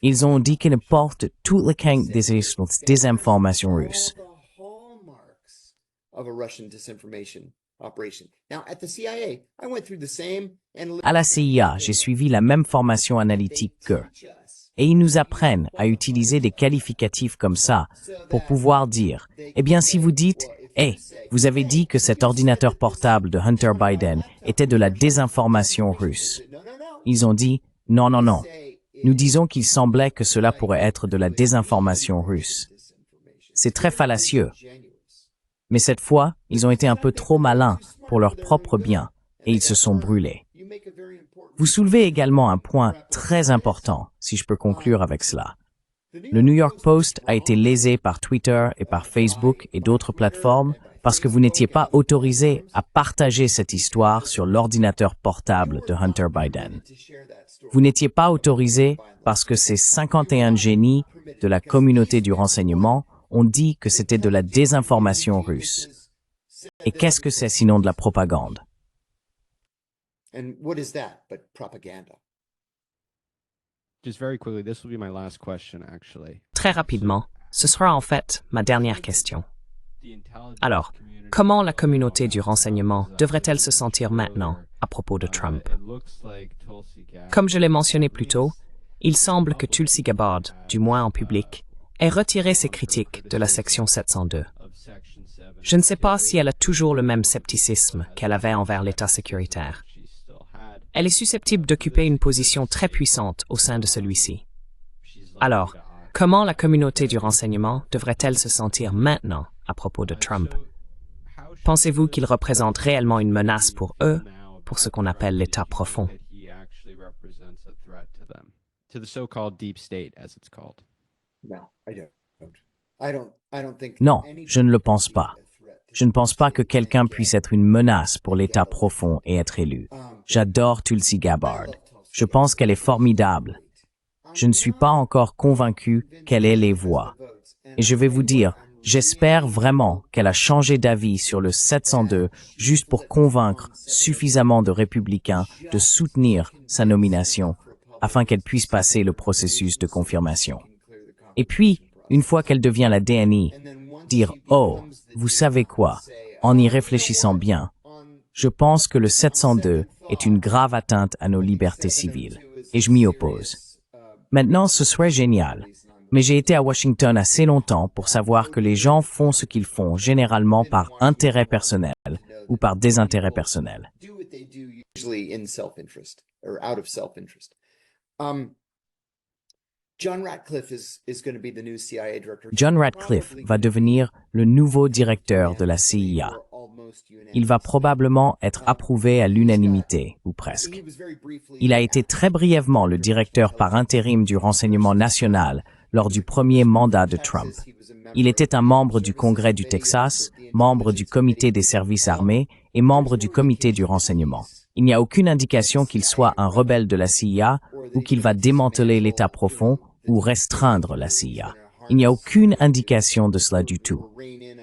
Ils ont dit qu'ils portent toutes les caractéristiques de désinformation russe. À la CIA, j'ai suivi la même formation analytique qu'eux. Et ils nous apprennent à utiliser des qualificatifs comme ça pour pouvoir dire, eh bien si vous dites, vous avez dit que cet ordinateur portable de Hunter Biden était de la désinformation russe. Ils ont dit, non, non, non. Nous disons qu'il semblait que cela pourrait être de la désinformation russe. C'est très fallacieux. Mais cette fois, ils ont été un peu trop malins pour leur propre bien et ils se sont brûlés. Vous soulevez également un point très important, si je peux conclure avec cela. Le New York Post a été lésé par Twitter et par Facebook et d'autres plateformes parce que vous n'étiez pas autorisé à partager cette histoire sur l'ordinateur portable de Hunter Biden. Vous n'étiez pas autorisé parce que ces 51 génies de la communauté du renseignement ont dit que c'était de la désinformation russe. Et qu'est-ce que c'est sinon de la propagande? And what is that but propaganda? Just very quickly, this will be my last question, actually. Très rapidement, ce sera en fait ma dernière question. Alors, comment la communauté du renseignement devrait-elle se sentir maintenant à propos de Trump? Comme je l'ai mentionné plus tôt, il semble que Tulsi Gabbard, du moins en public, ait retiré ses critiques de la section 702. Je ne sais pas si elle a toujours le même scepticisme qu'elle avait envers l'État sécuritaire. Elle est susceptible d'occuper une position très puissante au sein de celui-ci. Alors, comment la communauté du renseignement devrait-elle se sentir maintenant à propos de Trump? Pensez-vous qu'il représente réellement une menace pour eux, pour ce qu'on appelle l'État profond? To the so-called deep state, as it's called. No, I don't. I don't think Non, je ne le pense pas. Je ne pense pas que quelqu'un puisse être une menace pour l'État profond et être élu. J'adore Tulsi Gabbard. Je pense qu'elle est formidable. Je ne suis pas encore convaincu qu'elle ait les voix. Et je vais vous dire, j'espère vraiment qu'elle a changé d'avis sur le 702 juste pour convaincre suffisamment de républicains de soutenir sa nomination afin qu'elle puisse passer le processus de confirmation. Et puis, une fois qu'elle devient la DNI, dire « Oh, vous savez quoi, en y réfléchissant bien, je pense que le 702 est une grave atteinte à nos libertés civiles, et je m'y oppose. » Maintenant, ce serait génial. Mais j'ai été à Washington assez longtemps pour savoir que les gens font ce qu'ils font généralement par intérêt personnel ou par désintérêt personnel. John Ratcliffe va devenir le nouveau directeur de la CIA. Il va probablement être approuvé à l'unanimité, ou presque. Il a été très brièvement le directeur par intérim du renseignement national lors du premier mandat de Trump. Il était un membre du Congrès du Texas, membre du Comité des services armés et membre du Comité du renseignement. Il n'y a aucune indication qu'il soit un rebelle de la CIA ou qu'il va démanteler l'État profond ou restreindre la CIA. Il n'y a aucune indication de cela du tout.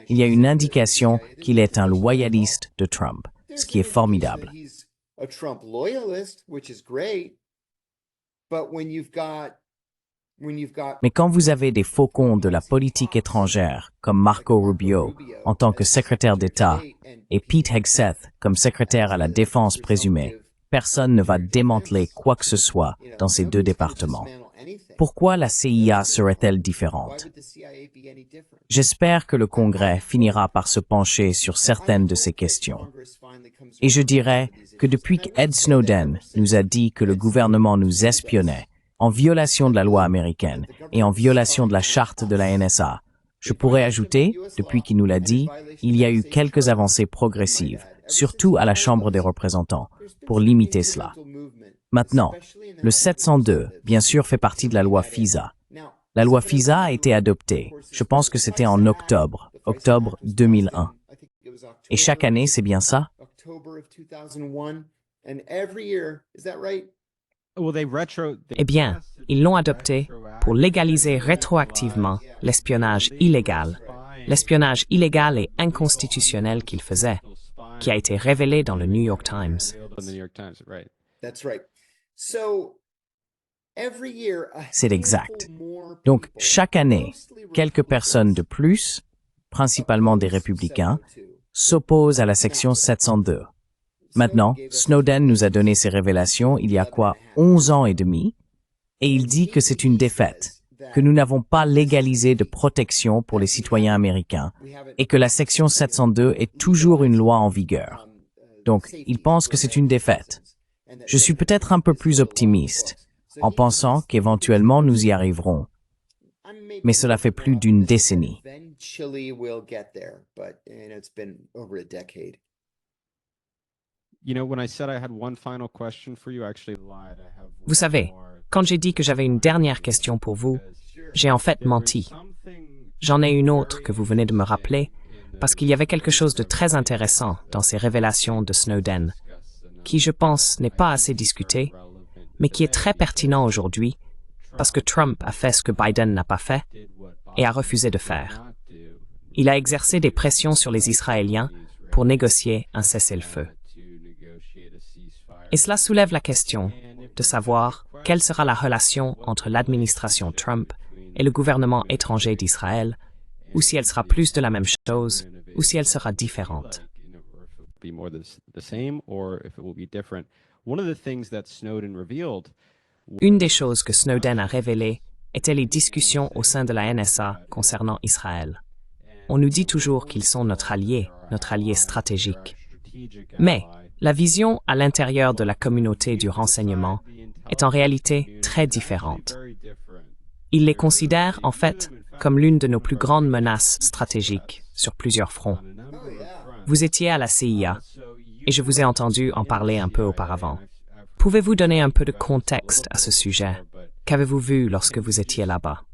Il y a une indication qu'il est un loyaliste de Trump, ce qui est formidable. Mais quand vous avez des faucons de la politique étrangère, comme Marco Rubio en tant que secrétaire d'État et Pete Hegseth comme secrétaire à la défense présumée, personne ne va démanteler quoi que ce soit dans ces deux départements. Pourquoi la CIA serait-elle différente? J'espère que le Congrès finira par se pencher sur certaines de ces questions. Et je dirais que depuis qu'Ed Snowden nous a dit que le gouvernement nous espionnait, en violation de la loi américaine et en violation de la charte de la NSA, je pourrais ajouter, depuis qu'il nous l'a dit, il y a eu quelques avancées progressives, surtout à la Chambre des représentants, pour limiter cela. Maintenant, le 702, bien sûr, fait partie de la loi FISA. La loi FISA a été adoptée, je pense que c'était en octobre 2001. Et chaque année, c'est bien ça? Eh bien, ils l'ont adopté pour légaliser rétroactivement l'espionnage illégal et inconstitutionnel qu'il faisait, qui a été révélé dans le New York Times. C'est exact. Donc, chaque année, quelques personnes de plus, principalement des républicains, s'opposent à la section 702. Maintenant, Snowden nous a donné ces révélations il y a 11 ans et demi, et il dit que c'est une défaite, que nous n'avons pas légalisé de protection pour les citoyens américains, et que la section 702 est toujours une loi en vigueur. Donc, il pense que c'est une défaite. Je suis peut-être un peu plus optimiste, en pensant qu'éventuellement nous y arriverons. Mais cela fait plus d'une décennie. Vous savez, quand j'ai dit que j'avais une dernière question pour vous, j'ai en fait menti. J'en ai une autre que vous venez de me rappeler, parce qu'il y avait quelque chose de très intéressant dans ces révélations de Snowden, qui, je pense, n'est pas assez discuté, mais qui est très pertinent aujourd'hui, parce que Trump a fait ce que Biden n'a pas fait et a refusé de faire. Il a exercé des pressions sur les Israéliens pour négocier un cessez-le-feu. Et cela soulève la question de savoir quelle sera la relation entre l'administration Trump et le gouvernement étranger d'Israël, ou si elle sera plus de la même chose, ou si elle sera différente. Une des choses que Snowden a révélées étaient les discussions au sein de la NSA concernant Israël. On nous dit toujours qu'ils sont notre allié stratégique. Mais la vision à l'intérieur de la communauté du renseignement est en réalité très différente. Ils les considèrent en fait comme l'une de nos plus grandes menaces stratégiques sur plusieurs fronts. Vous étiez à la CIA et je vous ai entendu en parler un peu auparavant. Pouvez-vous donner un peu de contexte à ce sujet? Qu'avez-vous vu lorsque vous étiez là-bas?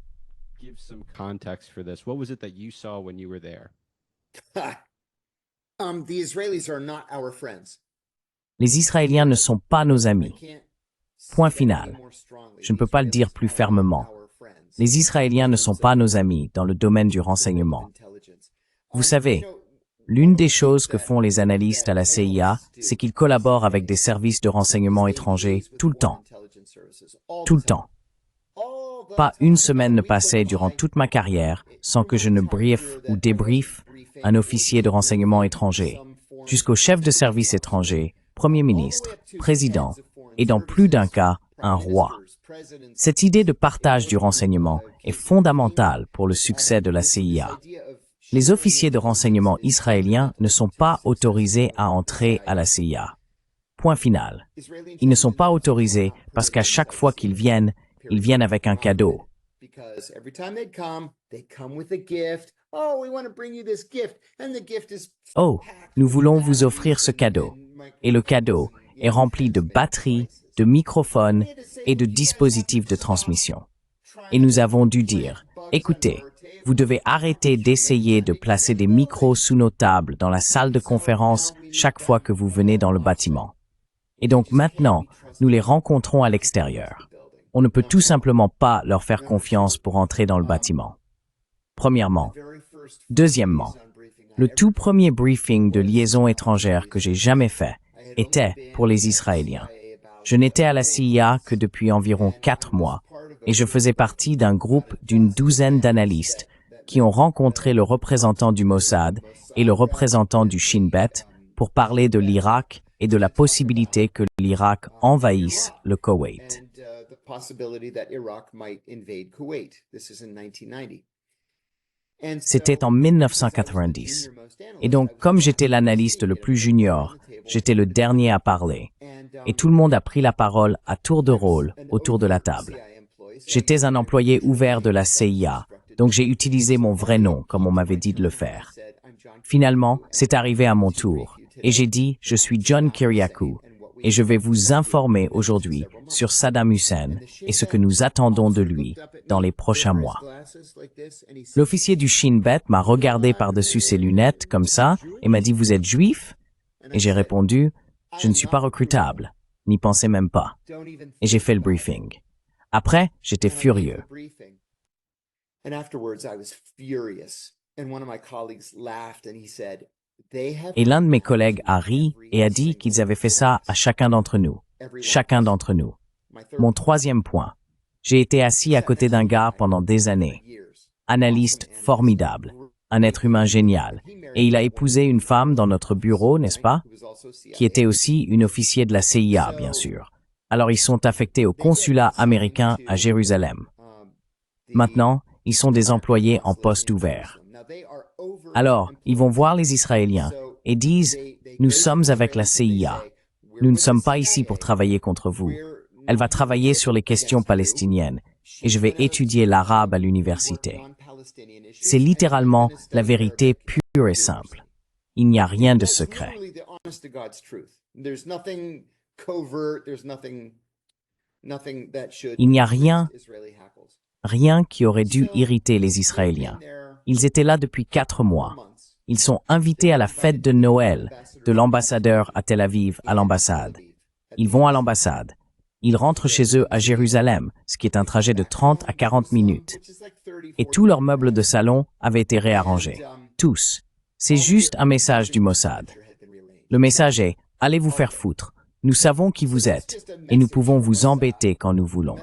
The Israelis are not our friends. Les Israéliens ne sont pas nos amis. Point final. Je ne peux pas le dire plus fermement. Les Israéliens ne sont pas nos amis dans le domaine du renseignement. Vous savez, l'une des choses que font les analystes à la CIA, c'est qu'ils collaborent avec des services de renseignement étrangers tout le temps. Tout le temps. Pas une semaine ne passait durant toute ma carrière sans que je ne briefe ou débriefe un officier de renseignement étranger, jusqu'au chef de service étranger, Premier ministre, président, et dans plus d'un cas, un roi. Cette idée de partage du renseignement est fondamentale pour le succès de la CIA. Les officiers de renseignement israéliens ne sont pas autorisés à entrer à la CIA. Point final. Ils ne sont pas autorisés parce qu'à chaque fois qu'ils viennent, ils viennent avec un cadeau. Oh, nous voulons vous offrir ce cadeau. Et le cadeau est rempli de batteries, de microphones et de dispositifs de transmission. Et nous avons dû dire, écoutez, vous devez arrêter d'essayer de placer des micros sous nos tables dans la salle de conférence chaque fois que vous venez dans le bâtiment. Et donc maintenant, nous les rencontrons à l'extérieur. On ne peut tout simplement pas leur faire confiance pour entrer dans le bâtiment. Premièrement. Deuxièmement, le tout premier briefing de liaison étrangère que j'ai jamais fait était pour les Israéliens. Je n'étais à la CIA que depuis environ 4 mois et je faisais partie d'un groupe d'une douzaine d'analystes qui ont rencontré le représentant du Mossad et le représentant du Shin Bet pour parler de l'Irak et de la possibilité que l'Irak envahisse le Koweït. C'était en 1990. Et donc, comme j'étais l'analyste le plus junior, j'étais le dernier à parler. Et tout le monde a pris la parole à tour de rôle autour de la table. J'étais un employé ouvert de la CIA, donc j'ai utilisé mon vrai nom, comme on m'avait dit de le faire. Finalement, c'est arrivé à mon tour, et j'ai dit « Je suis John Kiriakou, et je vais vous informer aujourd'hui sur Saddam Hussein et ce que nous attendons de lui dans les prochains mois. » L'officier du Shin Bet m'a regardé par-dessus ses lunettes comme ça et m'a dit « Vous êtes juif ?» Et j'ai répondu « Je ne suis pas recrutable, n'y pensez même pas. » Et j'ai fait le briefing. Après, j'étais furieux. Et l'un de mes collègues a ri et a dit qu'ils avaient fait ça à chacun d'entre nous. Chacun d'entre nous. Mon troisième point. J'ai été assis à côté d'un gars pendant des années. Analyste formidable. Un être humain génial. Et il a épousé une femme dans notre bureau, n'est-ce pas? Qui était aussi une officier de la CIA, bien sûr. Alors ils sont affectés au consulat américain à Jérusalem. Maintenant, ils sont des employés en poste ouvert. Alors, ils vont voir les Israéliens et disent « Nous sommes avec la CIA. Nous ne sommes pas ici pour travailler contre vous. Elle va travailler sur les questions palestiniennes et je vais étudier l'arabe à l'université. » C'est littéralement la vérité pure et simple. Il n'y a rien de secret. Il n'y a rien qui aurait dû irriter les Israéliens. Ils étaient là depuis 4 mois. Ils sont invités à la fête de Noël de l'ambassadeur à Tel Aviv à l'ambassade. Ils vont à l'ambassade. Ils rentrent chez eux à Jérusalem, ce qui est un trajet de 30 à 40 minutes. Et tous leurs meubles de salon avaient été réarrangés. Tous. C'est juste un message du Mossad. Le message est « Allez vous faire foutre. Nous savons qui vous êtes et nous pouvons vous embêter quand nous voulons. »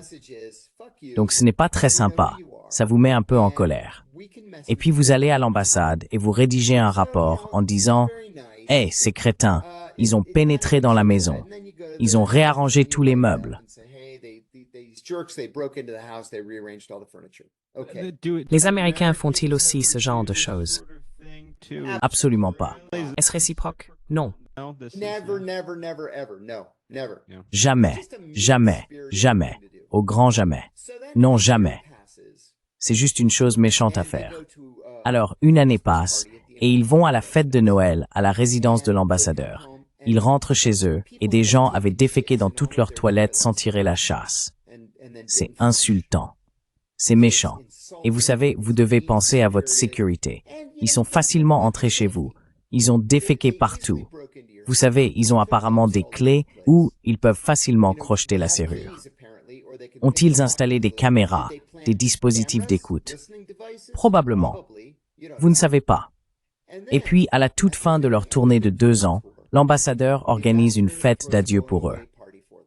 Donc ce n'est pas très sympa. Ça vous met un peu en colère. Et puis vous allez à l'ambassade et vous rédigez un rapport en disant « Hey, ces crétins, ils ont pénétré dans la maison. Ils ont réarrangé tous les meubles. » Les Américains font-ils aussi ce genre de choses? Absolument pas. Est-ce réciproque? Non. Jamais, jamais, jamais, au grand jamais. Non, jamais. C'est juste une chose méchante à faire. Alors, une année passe, et ils vont à la fête de Noël à la résidence de l'ambassadeur. Ils rentrent chez eux, et des gens avaient déféqué dans toutes leurs toilettes sans tirer la chasse. C'est insultant. C'est méchant. Et vous savez, vous devez penser à votre sécurité. Ils sont facilement entrés chez vous. Ils ont déféqué partout. Vous savez, ils ont apparemment des clés ou ils peuvent facilement crocheter la serrure. Ont-ils installé des caméras, des dispositifs d'écoute? Probablement. Vous ne savez pas. Et puis, à la toute fin de leur tournée de 2 ans, l'ambassadeur organise une fête d'adieu pour eux.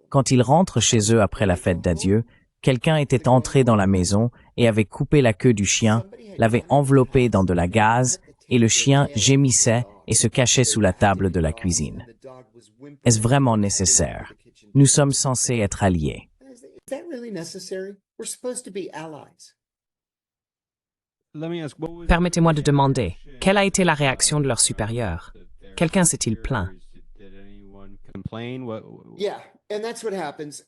Quand ils rentrent chez eux après la fête d'adieu, quelqu'un était entré dans la maison et avait coupé la queue du chien, l'avait enveloppé dans de la gaze, et le chien gémissait et se cachait sous la table de la cuisine. Est-ce vraiment nécessaire? Nous sommes censés être alliés. Is that really necessary? We're supposed to be allies. Permettez-moi de demander, quelle a été la réaction de leur supérieur? Quelqu'un s'est-il plaint? Yeah, and that's what happens.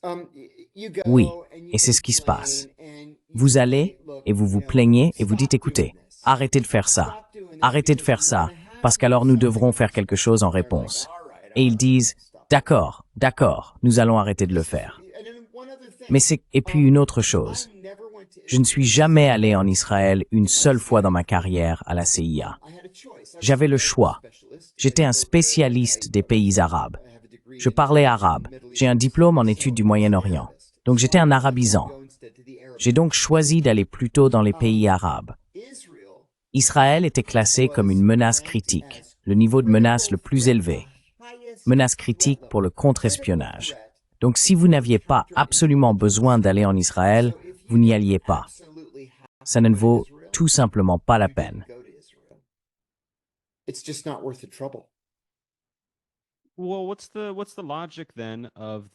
You go Oui, and you et c'est ce qui se passe. complain and you Vous allez say, look, et vous vous you know, plaignez et vous stop dites, écoutez, doing this. arrêtez de faire ça, Stop doing this arrêtez de because faire we're ça, gonna have parce qu'alors nous something devrons faire to quelque do. chose en And they're like, réponse. all right, Et ils disent, stop. d'accord, d'accord, nous allons arrêter de le faire. And then one other thing, Mais et puis une autre chose, I never went to je ne suis jamais allé en Israël une seule fois dans ma carrière à la CIA. I had a choice. J'avais le choix. J'étais un spécialiste des pays arabes. Je parlais arabe. J'ai un diplôme en études du Moyen-Orient. Donc j'étais un arabisant. J'ai donc choisi d'aller plutôt dans les pays arabes. Israël était classé comme une menace critique, le niveau de menace le plus élevé. Menace critique pour le contre-espionnage. Donc si vous n'aviez pas absolument besoin d'aller en Israël, vous n'y alliez pas. Ça ne vaut tout simplement pas la peine. It's just not worth the trouble.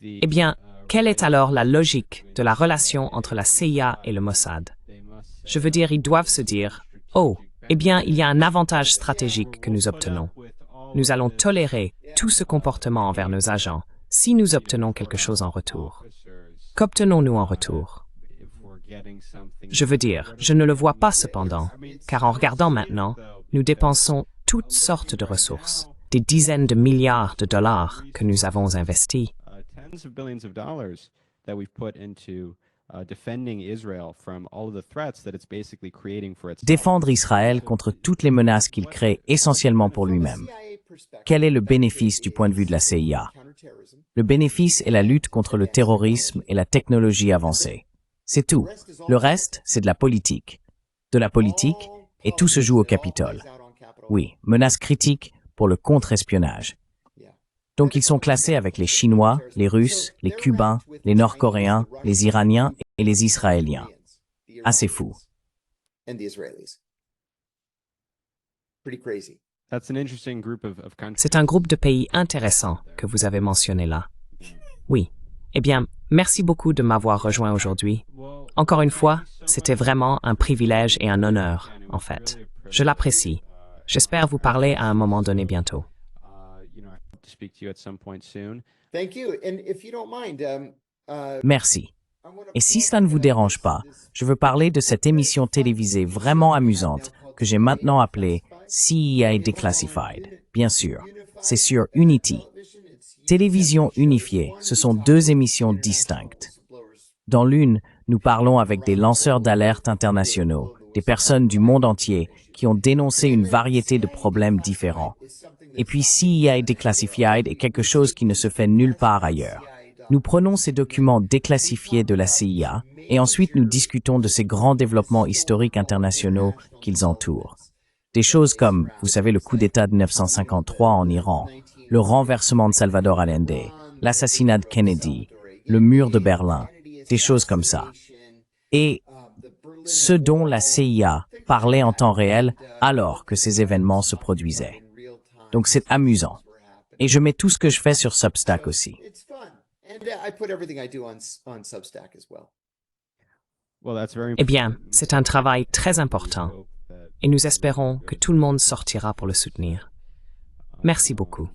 Eh bien, quelle est alors la logique de la relation entre la CIA et le Mossad? Je veux dire, ils doivent se dire, oh, eh bien, il y a un avantage stratégique que nous obtenons. Nous allons tolérer tout ce comportement envers nos agents si nous obtenons quelque chose en retour. Qu'obtenons-nous en retour? Je veux dire, je ne le vois pas cependant, car en regardant maintenant, nous dépensons toutes sortes de ressources, des dizaines de milliards de dollars que nous avons investis. Défendre Israël contre toutes les menaces qu'il crée essentiellement pour lui-même. Quel est le bénéfice du point de vue de la CIA? Le bénéfice est la lutte contre le terrorisme et la technologie avancée. C'est tout. Le reste, c'est de la politique. De la politique, et tout se joue au Capitole. Oui, menace critique pour le contre-espionnage. Donc ils sont classés avec les Chinois, les Russes, les Cubains, les Nord-Coréens, les Iraniens et les Israéliens. Assez fou. C'est un groupe de pays intéressant que vous avez mentionné là. Oui. Eh bien, merci beaucoup de m'avoir rejoint aujourd'hui. Encore une fois, c'était vraiment un privilège et un honneur, en fait. Je l'apprécie. J'espère vous parler à un moment donné bientôt. Merci. Et si cela ne vous dérange pas, je veux parler de cette émission télévisée vraiment amusante que j'ai maintenant appelée CIA Declassified. Bien sûr, c'est sur Unity. Télévision unifiée, ce sont 2 émissions distinctes. Dans l'une, nous parlons avec des lanceurs d'alerte internationaux, des personnes du monde entier qui ont dénoncé une variété de problèmes différents. Et puis CIA Declassified est quelque chose qui ne se fait nulle part ailleurs. Nous prenons ces documents déclassifiés de la CIA et ensuite nous discutons de ces grands développements historiques internationaux qu'ils entourent. Des choses comme, vous savez, le coup d'État de 1953 en Iran, le renversement de Salvador Allende, l'assassinat de Kennedy, le mur de Berlin, des choses comme ça. Et ce dont la CIA parlait en temps réel alors que ces événements se produisaient. Donc c'est amusant. Et je mets tout ce que je fais sur Substack aussi. Eh bien, c'est un travail très important et nous espérons que tout le monde sortira pour le soutenir. Merci beaucoup.